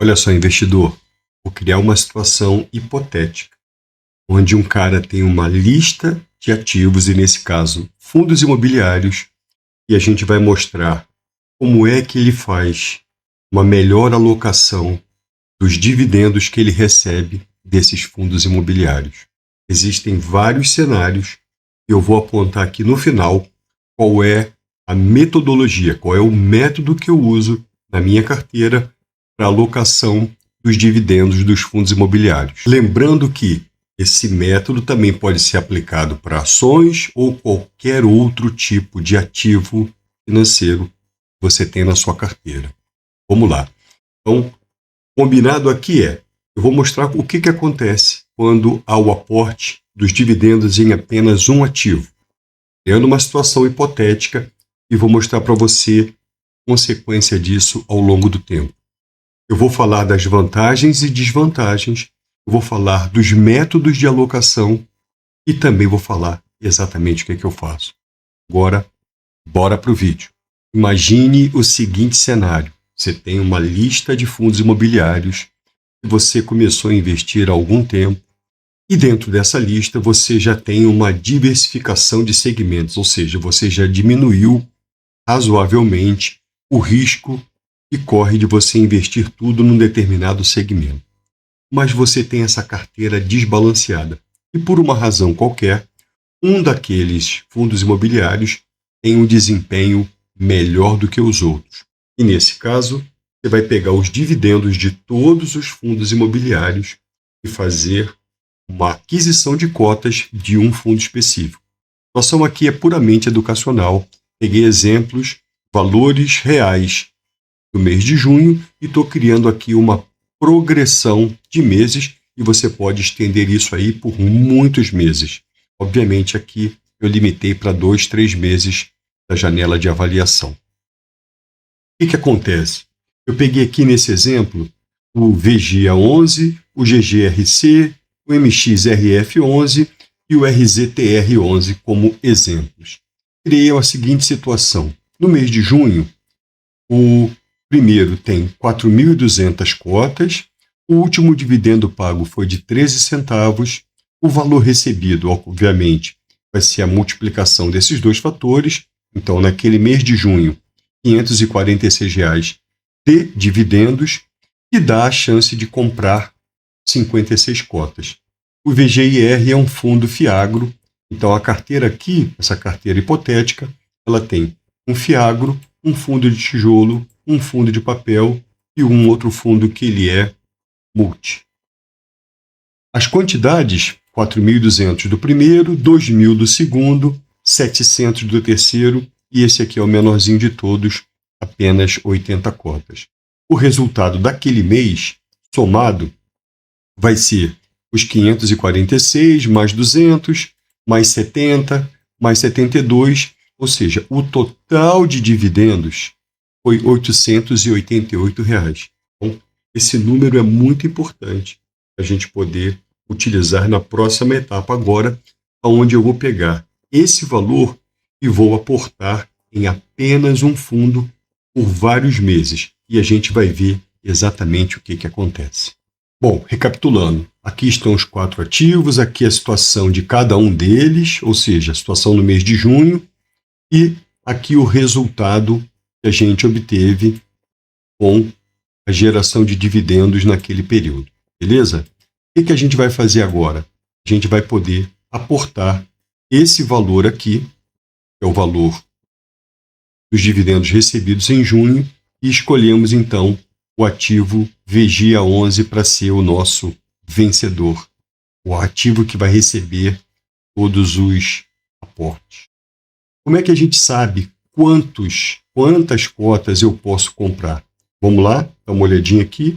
Olha só, investidor, vou criar uma situação hipotética, onde um cara tem uma lista de ativos, e nesse caso, fundos imobiliários, e a gente vai mostrar como é que ele faz uma melhor alocação dos dividendos que ele recebe desses fundos imobiliários. Existem vários cenários, e eu vou apontar aqui no final qual é a metodologia, qual é o método que eu uso na minha carteira para alocação dos dividendos dos fundos imobiliários. Lembrando que esse método também pode ser aplicado para ações ou qualquer outro tipo de ativo financeiro que você tem na sua carteira. Vamos lá. Então, combinado aqui eu vou mostrar o que acontece quando há o aporte dos dividendos em apenas um ativo. Criando uma situação hipotética e vou mostrar para você a consequência disso ao longo do tempo. Eu vou falar das vantagens e desvantagens, eu vou falar dos métodos de alocação e também vou falar exatamente o que eu faço. Agora, bora para o vídeo. Imagine o seguinte cenário. Você tem uma lista de fundos imobiliários que você começou a investir há algum tempo e dentro dessa lista você já tem uma diversificação de segmentos, ou seja, você já diminuiu razoavelmente o risco que corre de você investir tudo num determinado segmento. Mas você tem essa carteira desbalanceada e por uma razão qualquer, um daqueles fundos imobiliários tem um desempenho melhor do que os outros. E nesse caso, você vai pegar os dividendos de todos os fundos imobiliários e fazer uma aquisição de cotas de um fundo específico. A situação aqui é puramente educacional. Peguei exemplos, valores reais do mês de junho e estou criando aqui uma progressão de meses e você pode estender isso aí por muitos meses. Obviamente aqui eu limitei para 2, 3 meses da janela de avaliação. O que acontece? Eu peguei aqui nesse exemplo o VGA11, o GGRC, o MXRF11 e o RZTR11 como exemplos. Criei a seguinte situação. No mês de junho, o primeiro tem 4.200 cotas, o último dividendo pago foi de 13 centavos, o valor recebido, obviamente, vai ser a multiplicação desses dois fatores, então naquele mês de junho, R$ 546 de dividendos, e dá a chance de comprar 56 cotas. O VGIR é um fundo Fiagro, então a carteira aqui, essa carteira hipotética, ela tem um Fiagro, um fundo de tijolo, um fundo de papel e um outro fundo que ele é multi. As quantidades, 4.200 do primeiro, 2.000 do segundo, 700 do terceiro e esse aqui é o menorzinho de todos, apenas 80 cotas. O resultado daquele mês, somado, vai ser os 546 mais 200, mais 70, mais 72, ou seja, o total de dividendos foi R$ 888. Então, esse número é muito importante para a gente poder utilizar na próxima etapa agora, onde eu vou pegar esse valor e vou aportar em apenas um fundo por vários meses. E a gente vai ver exatamente o que acontece. Bom, recapitulando, aqui estão os 4 ativos, aqui a situação de cada um deles, ou seja, a situação no mês de junho, e aqui o resultado que a gente obteve com a geração de dividendos naquele período. Beleza? O que a gente vai fazer agora? A gente vai poder aportar esse valor aqui, que é o valor dos dividendos recebidos em junho, e escolhemos então o ativo VGA11 para ser o nosso vencedor, o ativo que vai receber todos os aportes. Como é que a gente sabe quantas cotas eu posso comprar? Vamos lá, dá uma olhadinha aqui.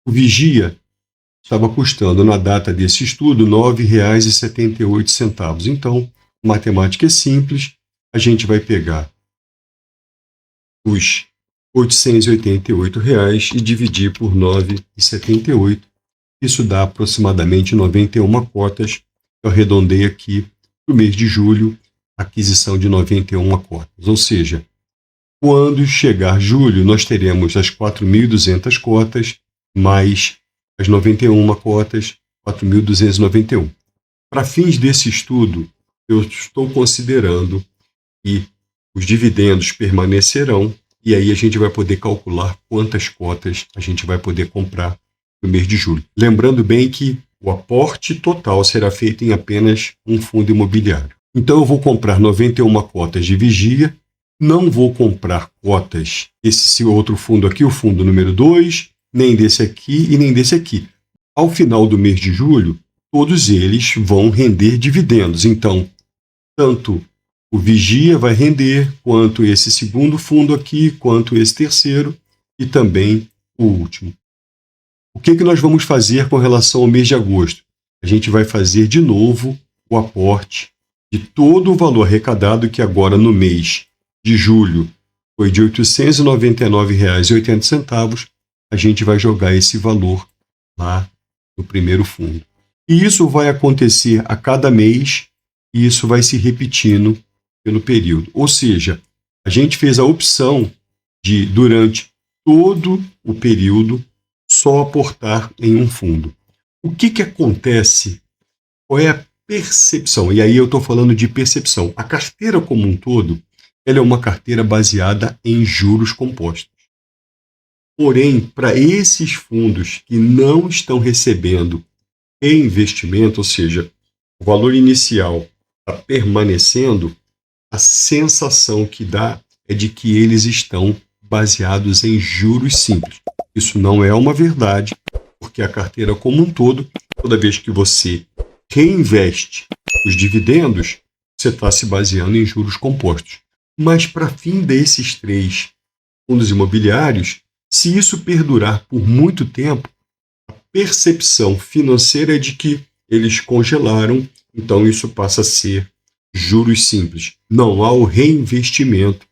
O Vigia estava custando, na data desse estudo, R$ 9,78. Então, matemática é simples, a gente vai pegar os R$ 888 e dividir por 9,78. Isso dá aproximadamente 91 cotas. Eu arredondei aqui para o mês de julho, aquisição de 91 cotas. Ou seja, quando chegar julho, nós teremos as 4.200 cotas mais as 91 cotas, 4.291. Para fins desse estudo, eu estou considerando que os dividendos permanecerão e aí a gente vai poder calcular quantas cotas a gente vai poder comprar no mês de julho. Lembrando bem que o aporte total será feito em apenas um fundo imobiliário. Então eu vou comprar 91 cotas de Vigia, não vou comprar cotas desse outro fundo aqui, o fundo número 2, nem desse aqui e nem desse aqui. Ao final do mês de julho, todos eles vão render dividendos. Então, tanto o Vigia vai render, quanto esse segundo fundo aqui, quanto esse terceiro e também o último. O que nós vamos fazer com relação ao mês de agosto? A gente vai fazer de novo o aporte de todo o valor arrecadado, que agora no mês de julho foi de R$ 899,80. A gente vai jogar esse valor lá no primeiro fundo. E isso vai acontecer a cada mês e isso vai se repetindo pelo período. Ou seja, a gente fez a opção de, durante todo o período, só aportar em um fundo. O que acontece? Qual é a percepção? E aí eu estou falando de percepção. A carteira como um todo, ela é uma carteira baseada em juros compostos. Porém, para esses fundos que não estão recebendo reinvestimento, ou seja, o valor inicial está permanecendo, a sensação que dá é de que eles estão baseados em juros simples. Isso não é uma verdade, porque a carteira como um todo, toda vez que você reinveste os dividendos, você está se baseando em juros compostos. Mas para fim desses 3 fundos imobiliários, se isso perdurar por muito tempo, a percepção financeira é de que eles congelaram, então isso passa a ser juros simples. Não há o reinvestimento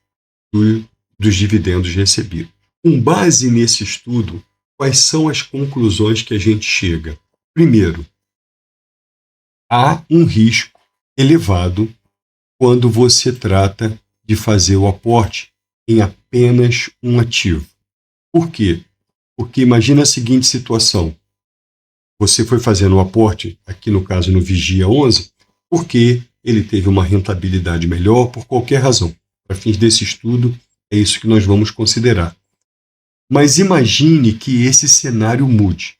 dos dividendos recebidos. Com base nesse estudo, quais são as conclusões que a gente chega? Primeiro, há um risco elevado quando você trata de fazer o aporte em apenas um ativo. Por quê? Porque imagina a seguinte situação. Você foi fazendo o aporte, aqui no caso no Vigia 11, porque ele teve uma rentabilidade melhor por qualquer razão. Para fins desse estudo, é isso que nós vamos considerar. Mas imagine que esse cenário mude.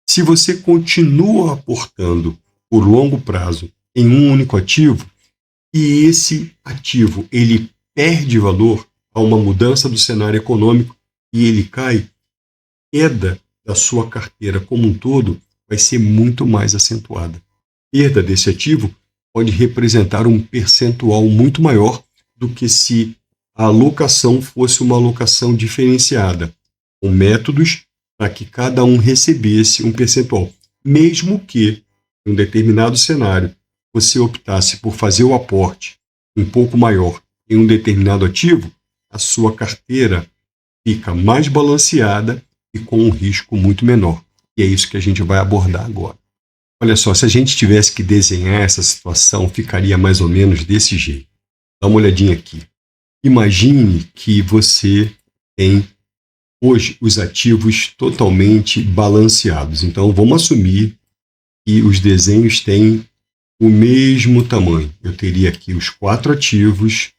Se você continua aportando por longo prazo em um único ativo, e esse ativo ele perde valor a uma mudança do cenário econômico e ele cai, a queda da sua carteira como um todo vai ser muito mais acentuada. A perda desse ativo pode representar um percentual muito maior do que se a alocação fosse uma alocação diferenciada, com métodos para que cada um recebesse um percentual. Mesmo que, em um determinado cenário, você optasse por fazer o aporte um pouco maior em um determinado ativo, a sua carteira fica mais balanceada e com um risco muito menor. E é isso que a gente vai abordar agora. Olha só, se a gente tivesse que desenhar essa situação, ficaria mais ou menos desse jeito. Dá uma olhadinha aqui. Imagine que você tem hoje os ativos totalmente balanceados. Então, vamos assumir que os desenhos têm o mesmo tamanho. Eu teria aqui os 4 ativos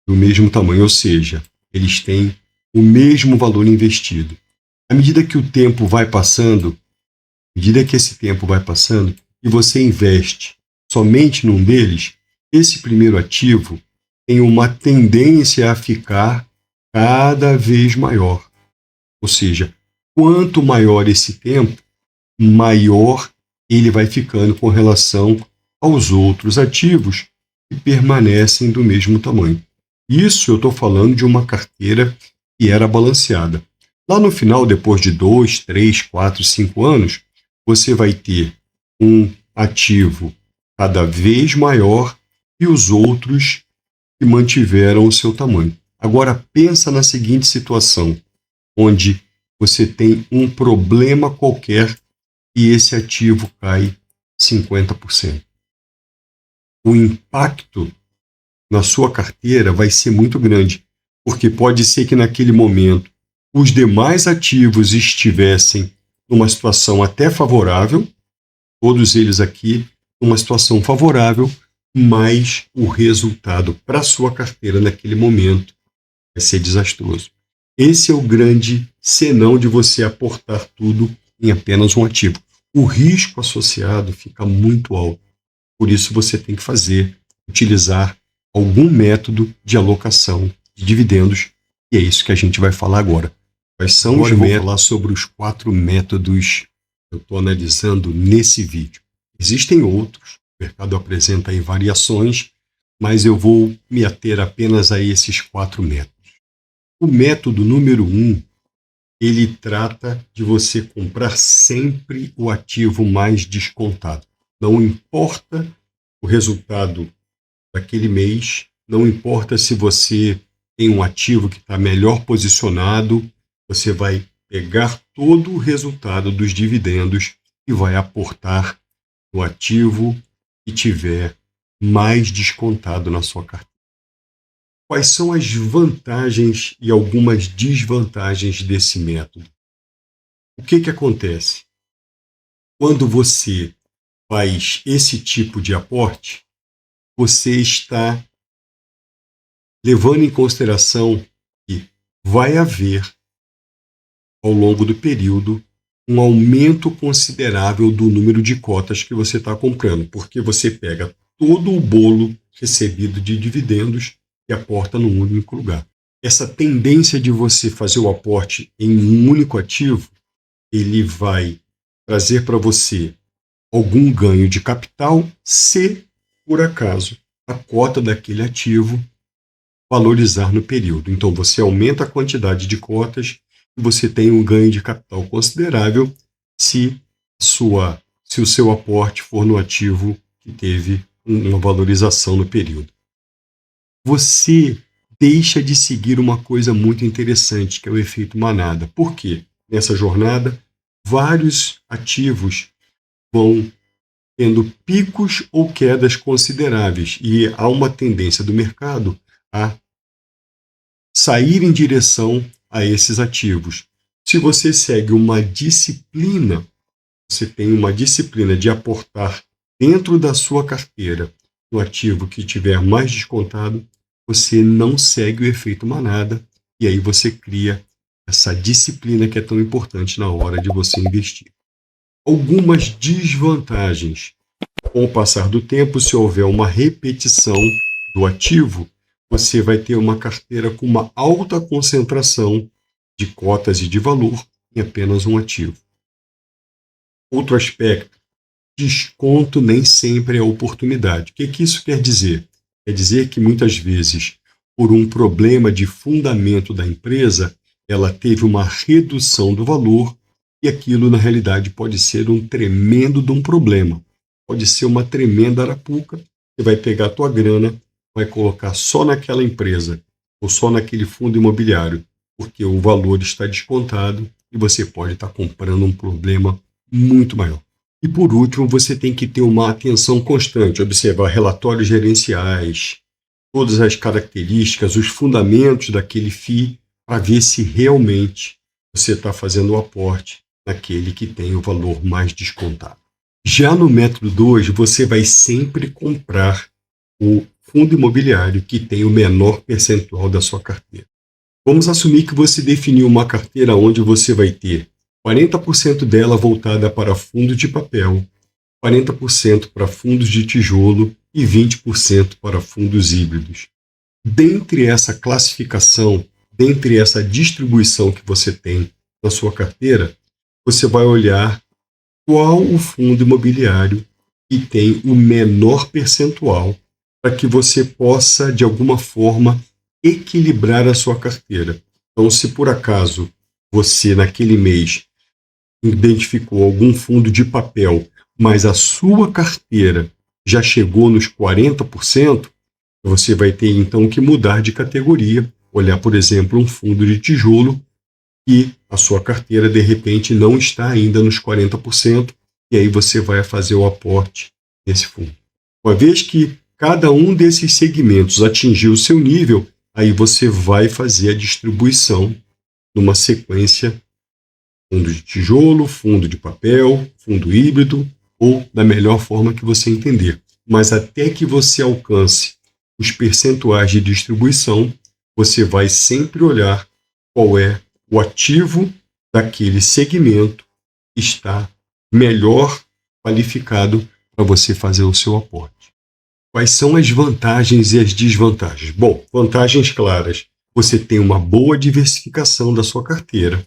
do mesmo tamanho, ou seja, eles têm o mesmo valor investido. À medida que o tempo vai passando, à medida que esse tempo vai passando e você investe somente num deles, esse primeiro ativo tem uma tendência a ficar cada vez maior. Ou seja, quanto maior esse tempo, maior ele vai ficando com relação aos outros ativos que permanecem do mesmo tamanho. Isso eu estou falando de uma carteira que era balanceada. Lá no final, depois de 2, 3, 4, 5 anos, você vai ter um ativo cada vez maior e os outros que mantiveram o seu tamanho. Agora pensa na seguinte situação, onde você tem um problema qualquer e esse ativo cai 50%. O impacto na sua carteira vai ser muito grande, porque pode ser que naquele momento os demais ativos estivessem numa situação até favorável, todos eles aqui numa situação favorável, mas o resultado para a sua carteira naquele momento vai ser desastroso. Esse é o grande senão de você aportar tudo em apenas um ativo. O risco associado fica muito alto. Por isso você tem que utilizar algum método de alocação de dividendos, e é isso que a gente vai falar agora. Quais são os métodos? Eu vou falar sobre os 4 métodos que eu estou analisando nesse vídeo. Existem outros, o mercado apresenta aí variações, mas eu vou me ater apenas a esses 4 métodos. O método número 1, ele trata de você comprar sempre o ativo mais descontado. Não importa o resultado daquele mês, não importa se você tem um ativo que está melhor posicionado, você vai pegar todo o resultado dos dividendos e vai aportar no ativo que tiver mais descontado na sua carteira. Quais são as vantagens e algumas desvantagens desse método? O que acontece? Quando você faz esse tipo de aporte, você está levando em consideração que vai haver, ao longo do período, um aumento considerável do número de cotas que você está comprando, porque você pega todo o bolo recebido de dividendos e aporta num único lugar. Essa tendência de você fazer o aporte em um único ativo, ele vai trazer para você algum ganho de capital se, por acaso, a cota daquele ativo valorizar no período. Então, você aumenta a quantidade de cotas e você tem um ganho de capital considerável se o seu aporte for no ativo que teve uma valorização no período. Você deixa de seguir uma coisa muito interessante, que é o efeito manada. Por quê? Nessa jornada, vários ativos vão tendo picos ou quedas consideráveis e há uma tendência do mercado a sair em direção a esses ativos. Se você segue uma disciplina, você tem uma disciplina de aportar dentro da sua carteira no ativo que tiver mais descontado, você não segue o efeito manada e aí você cria essa disciplina que é tão importante na hora de você investir. Algumas desvantagens. Com o passar do tempo, se houver uma repetição do ativo, você vai ter uma carteira com uma alta concentração de cotas e de valor em apenas um ativo. Outro aspecto, desconto nem sempre é oportunidade. O que isso quer dizer? Quer dizer que muitas vezes, por um problema de fundamento da empresa, ela teve uma redução do valor e aquilo, na realidade, pode ser um tremendo de um problema. Pode ser uma tremenda arapuca. Você vai pegar a tua grana, vai colocar só naquela empresa ou só naquele fundo imobiliário, porque o valor está descontado e você pode estar comprando um problema muito maior. E por último, você tem que ter uma atenção constante, observar relatórios gerenciais, todas as características, os fundamentos daquele FII, para ver se realmente você está fazendo o aporte naquele que tem o valor mais descontado. Já no método 2, você vai sempre comprar o fundo imobiliário que tem o menor percentual da sua carteira. Vamos assumir que você definiu uma carteira onde você vai ter 40% dela voltada para fundos de papel, 40% para fundos de tijolo e 20% para fundos híbridos. Dentre essa classificação, dentre essa distribuição que você tem na sua carteira, você vai olhar qual o fundo imobiliário que tem o menor percentual para que você possa, de alguma forma, equilibrar a sua carteira. Então, se por acaso você, naquele mês, identificou algum fundo de papel, mas a sua carteira já chegou nos 40%, você vai ter então que mudar de categoria, olhar, por exemplo, um fundo de tijolo e a sua carteira, de repente, não está ainda nos 40%, e aí você vai fazer o aporte nesse fundo. Uma vez que cada um desses segmentos atingiu o seu nível, aí você vai fazer a distribuição numa sequência: fundo de tijolo, fundo de papel, fundo híbrido, ou da melhor forma que você entender. Mas até que você alcance os percentuais de distribuição, você vai sempre olhar qual é o ativo daquele segmento que está melhor qualificado para você fazer o seu aporte. Quais são as vantagens e as desvantagens? Bom, vantagens claras. Você tem uma boa diversificação da sua carteira.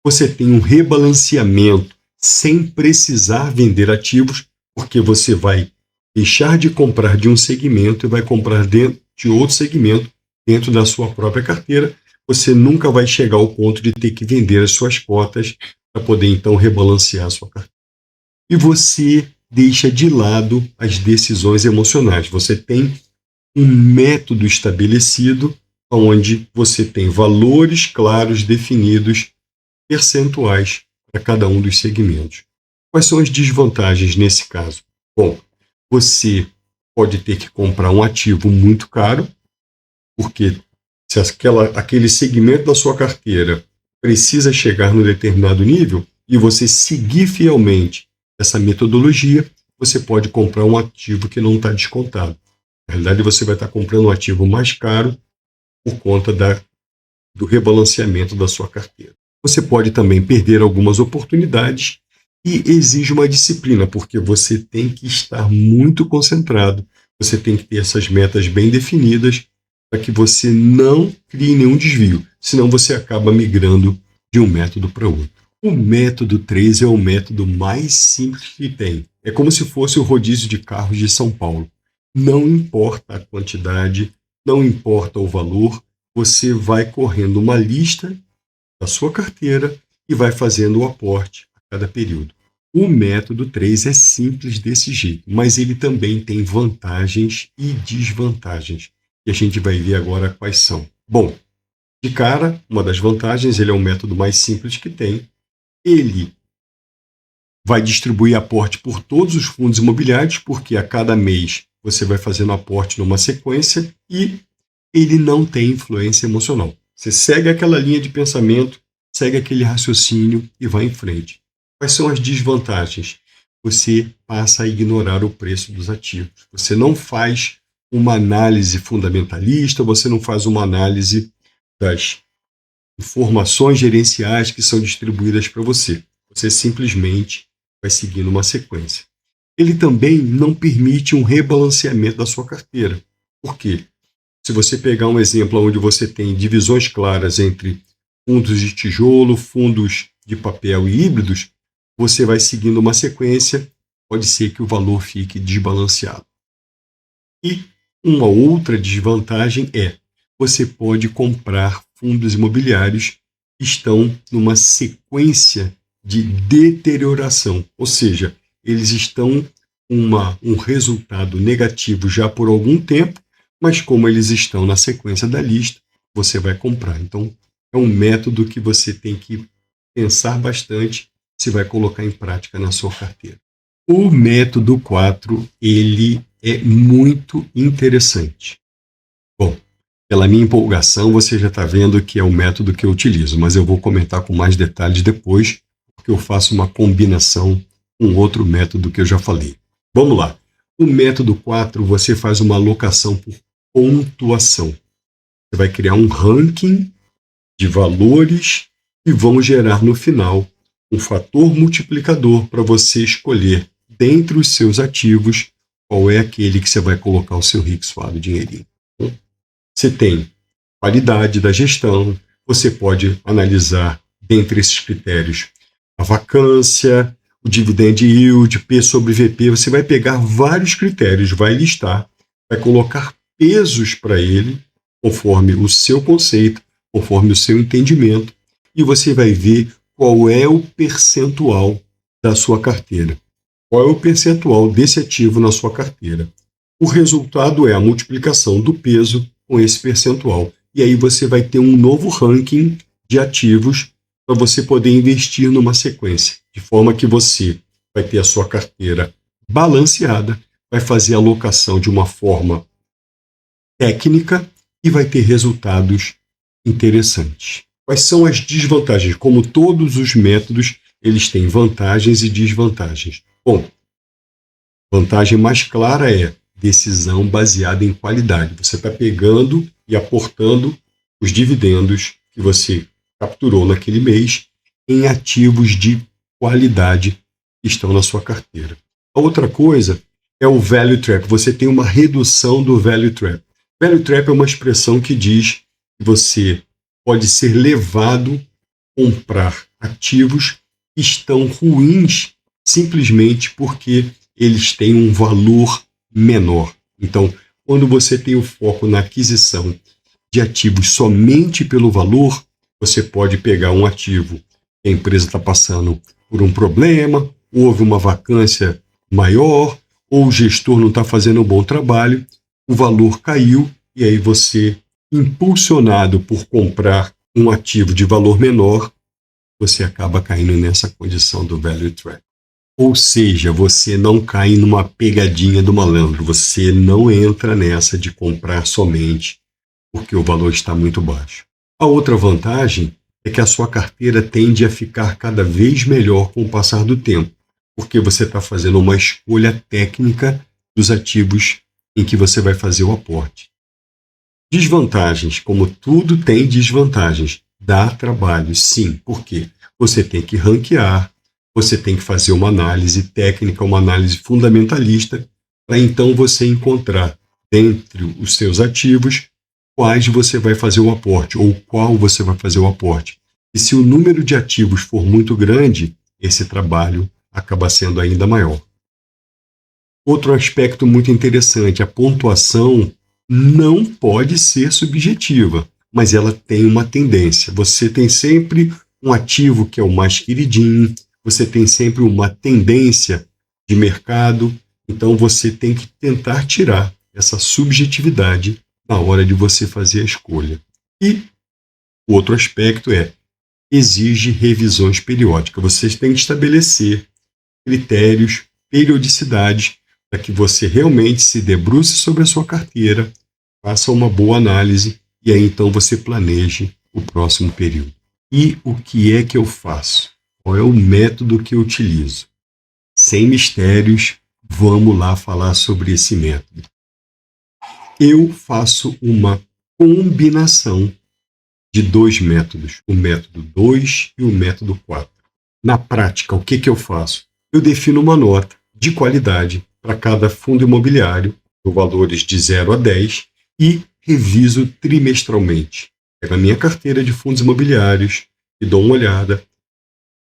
Você tem um rebalanceamento sem precisar vender ativos, porque você vai deixar de comprar de um segmento e vai comprar dentro de outro segmento dentro da sua própria carteira. Você nunca vai chegar ao ponto de ter que vender as suas cotas para poder, então, rebalancear a sua carteira. E você deixa de lado as decisões emocionais. Você tem um método estabelecido onde você tem valores claros, definidos, percentuais para cada um dos segmentos. Quais são as desvantagens nesse caso? Bom, você pode ter que comprar um ativo muito caro, porque se aquele segmento da sua carteira precisa chegar no determinado nível e você seguir fielmente essa metodologia, você pode comprar um ativo que não está descontado. Na realidade, você vai estar comprando um ativo mais caro por conta do rebalanceamento da sua carteira. Você pode também perder algumas oportunidades e exige uma disciplina, porque você tem que estar muito concentrado, você tem que ter essas metas bem definidas para que você não crie nenhum desvio, senão você acaba migrando de um método para outro. O método 3 é o método mais simples que tem. É como se fosse o rodízio de carros de São Paulo. Não importa a quantidade, não importa o valor, você vai correndo uma lista da sua carteira e vai fazendo o aporte a cada período. O método 3 é simples desse jeito, mas ele também tem vantagens e desvantagens. E a gente vai ver agora quais são. Bom, de cara, uma das vantagens, ele é o método mais simples que tem. Ele vai distribuir aporte por todos os fundos imobiliários, porque a cada mês você vai fazendo aporte numa sequência e ele não tem influência emocional. Você segue aquela linha de pensamento, segue aquele raciocínio e vai em frente. Quais são as desvantagens? Você passa a ignorar o preço dos ativos. Você não faz uma análise fundamentalista, você não faz uma análise das informações gerenciais que são distribuídas para você. Você simplesmente vai seguindo uma sequência. Ele também não permite um rebalanceamento da sua carteira. Por quê? Se você pegar um exemplo onde você tem divisões claras entre fundos de tijolo, fundos de papel e híbridos, você vai seguindo uma sequência, pode ser que o valor fique desbalanceado. E uma outra desvantagem é, você pode comprar fundos imobiliários que estão numa sequência de deterioração, ou seja, eles estão um resultado negativo já por algum tempo, mas como eles estão na sequência da lista, você vai comprar. Então, é um método que você tem que pensar bastante se vai colocar em prática na sua carteira. O método 4, ele é muito interessante. Bom, pela minha empolgação, você já está vendo que é o método que eu utilizo, mas eu vou comentar com mais detalhes depois, porque eu faço uma combinação com outro método que eu já falei. Vamos lá. O método 4, você faz uma alocação por pontuação. Você vai criar um ranking de valores que vão gerar no final um fator multiplicador para você escolher dentre os seus ativos qual é aquele que você vai colocar o seu rico suave dinheirinho. Você tem qualidade da gestão, você pode analisar dentre esses critérios a vacância, o dividend yield, P sobre VP, você vai pegar vários critérios, vai listar, vai colocar pesos para ele, conforme o seu conceito, conforme o seu entendimento, e você vai ver qual é o percentual da sua carteira. Qual é o percentual desse ativo na sua carteira? O resultado é a multiplicação do peso com esse percentual. E aí você vai ter um novo ranking de ativos para você poder investir numa sequência, de forma que você vai ter a sua carteira balanceada, vai fazer a alocação de uma forma técnica e vai ter resultados interessantes. Quais são as desvantagens? Como todos os métodos, eles têm vantagens e desvantagens. Bom, vantagem mais clara é decisão baseada em qualidade. Você está pegando e aportando os dividendos que você capturou naquele mês em ativos de qualidade que estão na sua carteira. A outra coisa é o value trap. Você tem uma redução do value trap. Value trap é uma expressão que diz que você pode ser levado a comprar ativos que estão ruins simplesmente porque eles têm um valor menor. Então, quando você tem o foco na aquisição de ativos somente pelo valor, você pode pegar um ativo que a empresa está passando por um problema, houve uma vacância maior, ou o gestor não está fazendo um bom trabalho, o valor caiu, e aí você, impulsionado por comprar um ativo de valor menor, você acaba caindo nessa condição do value trap. Ou seja, você não cai numa pegadinha do malandro, você não entra nessa de comprar somente porque o valor está muito baixo. A outra vantagem é que a sua carteira tende a ficar cada vez melhor com o passar do tempo, porque você está fazendo uma escolha técnica dos ativos em que você vai fazer o aporte. Desvantagens, como tudo tem desvantagens, dá trabalho, sim, porque você tem que ranquear, você tem que fazer uma análise técnica, uma análise fundamentalista, para então você encontrar, dentre os seus ativos, quais você vai fazer o aporte, ou qual você vai fazer o aporte. E se o número de ativos for muito grande, esse trabalho acaba sendo ainda maior. Outro aspecto muito interessante, a pontuação não pode ser subjetiva, mas ela tem uma tendência. Você tem sempre um ativo que é o mais queridinho, você tem sempre uma tendência de mercado, então você tem que tentar tirar essa subjetividade na hora de você fazer a escolha. E o outro aspecto exige revisões periódicas. Vocês têm que estabelecer critérios, periodicidades, para que você realmente se debruce sobre a sua carteira, faça uma boa análise e aí então você planeje o próximo período. E o que é que eu faço? Qual é o método que eu utilizo? Sem mistérios, vamos lá falar sobre esse método. Eu faço uma combinação de dois métodos, o método 2 e o método 4. Na prática, o que eu faço? Eu defino uma nota de qualidade para cada fundo imobiliário, com valores de 0 a 10, e reviso trimestralmente. Pego a minha carteira de fundos imobiliários e dou uma olhada,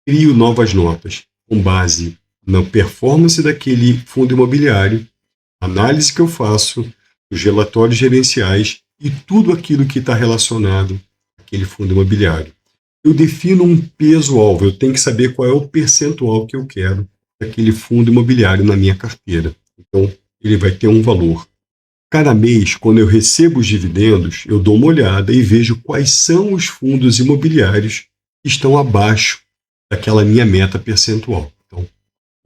crio novas notas com base na performance daquele fundo imobiliário, análise que eu faço, os relatórios gerenciais e tudo aquilo que está relacionado àquele fundo imobiliário. Eu defino um peso-alvo, eu tenho que saber qual é o percentual que eu quero daquele fundo imobiliário na minha carteira. Então, ele vai ter um valor. Cada mês, quando eu recebo os dividendos, eu dou uma olhada e vejo quais são os fundos imobiliários que estão abaixo daquela minha meta percentual. Então,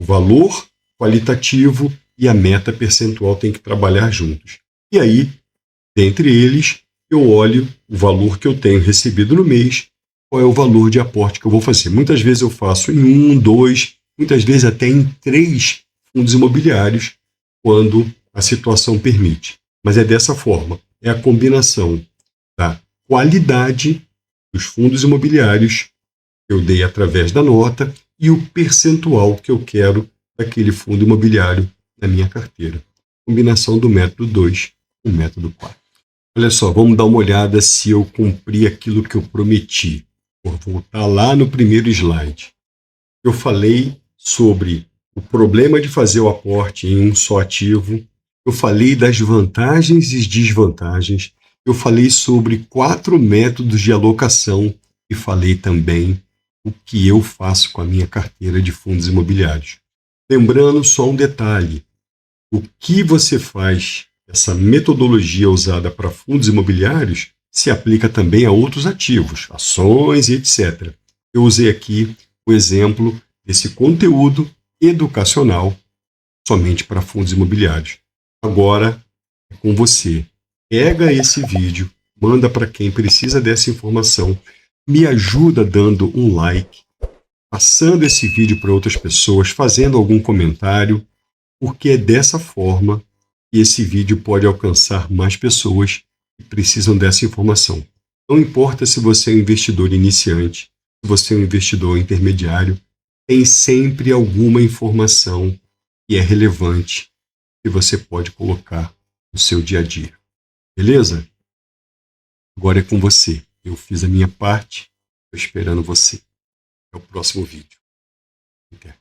o valor qualitativo e a meta percentual têm que trabalhar juntos. E aí, dentre eles, eu olho o valor que eu tenho recebido no mês, qual é o valor de aporte que eu vou fazer. Muitas vezes eu faço em 1, 2, muitas vezes até em 3 fundos imobiliários, quando a situação permite. Mas é dessa forma, é a combinação da qualidade dos fundos imobiliários que eu dei através da nota e o percentual que eu quero daquele fundo imobiliário na minha carteira. Combinação do método 2 com o método 4. Olha só, vamos dar uma olhada se eu cumpri aquilo que eu prometi. Vou voltar lá no primeiro slide. Eu falei sobre o problema de fazer o aporte em um só ativo. Eu falei das vantagens e desvantagens. Eu falei sobre 4 métodos de alocação e falei também o que eu faço com a minha carteira de fundos imobiliários. Lembrando só um detalhe: o que você faz, essa metodologia usada para fundos imobiliários, se aplica também a outros ativos, ações e etc. Eu usei aqui o exemplo desse conteúdo educacional somente para fundos imobiliários. Agora é com você. Pega esse vídeo, manda para quem precisa dessa informação, me ajuda dando um like, passando esse vídeo para outras pessoas, fazendo algum comentário, porque é dessa forma que esse vídeo pode alcançar mais pessoas que precisam dessa informação. Não importa se você é um investidor iniciante, se você é um investidor intermediário, tem sempre alguma informação que é relevante que você pode colocar no seu dia a dia. Beleza? Agora é com você. Eu fiz a minha parte, estou esperando você. Até o próximo vídeo. Até.